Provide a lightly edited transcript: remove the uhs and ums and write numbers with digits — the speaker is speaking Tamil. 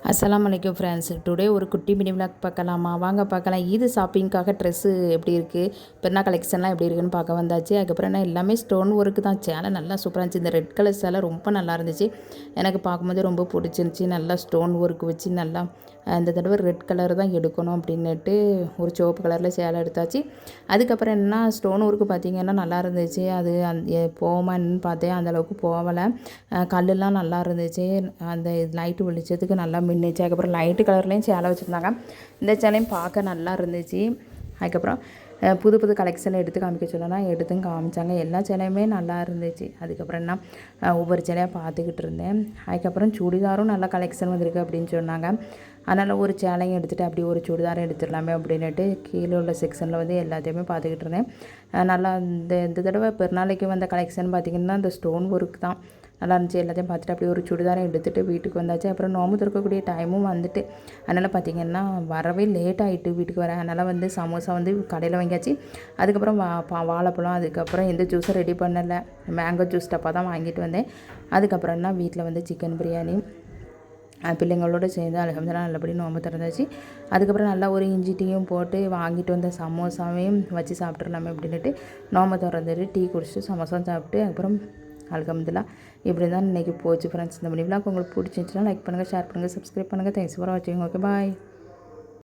அஸ்ஸலாமு அலைக்கும் ஃப்ரெண்ட்ஸ். டுடே ஒரு குட்டி மினி விளாக் பார்க்கலாமா? வாங்க பார்க்கலாம். இது ஷாப்பிங்காக ட்ரெஸ்ஸு எப்படி இருக்குது, பெருனா கலெக்ஷன்லாம் எப்படி இருக்குன்னு பார்க்க வந்தாச்சு. அதுக்கப்புறம் என்ன எல்லாமே ஸ்டோன் ஒர்க்கு தான். சேலை நல்லா சூப்பராக இருந்துச்சு. இந்த ரெட் கலர் சேலை ரொம்ப நல்லா இருந்துச்சு. எனக்கு பார்க்கும்போது ரொம்ப பிடிச்சிருந்துச்சி. நல்லா ஸ்டோன் ஒர்க் வச்சு நல்லா இந்த தடவை ரெட் கலர் தான் எடுக்கணும் அப்படின்னுட்டு ஒரு சிவப்பு கலரில் சேலை எடுத்தாச்சு. அதுக்கப்புறம் என்ன ஸ்டோன் ஒர்க்கு பார்த்திங்கன்னா நல்லா இருந்துச்சு. அது போமான்னு பார்த்தேன், அந்தளவுக்கு போகலை. கல்லெலாம் நல்லா இருந்துச்சு. அந்த லைட்டு வெளிச்சத்துக்கு நல்லா மின்னுச்சு. அதுக்கப்புறம் லைட்டு கலர்லேயும் சேலை வச்சுருந்தாங்க. இந்த சேலையும் பார்க்க நல்லா இருந்துச்சு. அதுக்கப்புறம் புது புது கலெக்ஷன் எடுத்து காமிக்க சொல்லலாம், எடுத்தும் காமிச்சாங்க. எல்லா சேலையுமே நல்லா இருந்துச்சு. அதுக்கப்புறம் என்ன ஒவ்வொரு சேலையாக பார்த்துக்கிட்டு இருந்தேன். அதுக்கப்புறம் சுடிதாரும் நல்லா கலெக்ஷன் வந்திருக்கு அப்படின்னு சொன்னாங்க. அதனால் ஒரு சேலையும் எடுத்துகிட்டு அப்படி ஒரு சுடிதாரம் எடுத்துடலாமே அப்படின்னுட்டு கீழே உள்ள செக்ஷனில் வந்து எல்லாத்தையுமே பார்த்துக்கிட்டு இருந்தேன். நல்லா இந்த தடவை பெருநாளைக்கு வந்த கலெக்ஷன் பார்த்திங்கன்னா இந்த ஸ்டோன் ஒர்க் தான் நல்லா இருந்துச்சு. எல்லாத்தையும் பார்த்துட்டு அப்படியே ஒரு சுடிதாரம் எடுத்துகிட்டு வீட்டுக்கு வந்தாச்சு. அப்புறம் நோம்பு திறக்கக்கூடிய டைமும் வந்துட்டு, அதனால் பார்த்திங்கன்னா வரவே லேட் ஆகிட்டு வீட்டுக்கு வரேன். அதனால் வந்து சமோசா வந்து கடையில் வாங்கியாச்சு. அதுக்கப்புறம் வாழைப்பழம், அதுக்கப்புறம் எந்த ஜூஸும் ரெடி பண்ணலை. மேங்கோ ஜூஸ் டப்பா தான் வாங்கிட்டு வந்தேன். அதுக்கப்புறம்னா வீட்டில் வந்து சிக்கன் பிரியாணி பிள்ளைங்களோடு சேர்ந்து அல்ஹம்துலில்லாஹ் நல்லபடி நோம்பு திறந்தாச்சு. அதுக்கப்புறம் நல்லா ஒரு இஞ்சி டீயும் போட்டு வாங்கிட்டு வந்த சமோசாவையும் வச்சு சாப்பிட்றலாமே அப்படின்ட்டு நோம்பு திறந்துட்டு டீ குடிச்சிட்டு சமோசா சாப்பிட்டு அப்புறம் அல்ஹம்துலில்லாஹ் இப்படி தான் இன்றைக்கி போச்சு ஃப்ரெண்ட்ஸ். இந்த விளாக் உங்களுக்கு பிடிச்சிருந்துச்சுன்னா லைக் பண்ணுங்கள், ஷேர் பண்ணுங்கள், சப்ஸ்கிரைப் பண்ணுங்கள். தேங்க்ஸ் ஃபார் வாட்சிங். ஓகே, பாய்.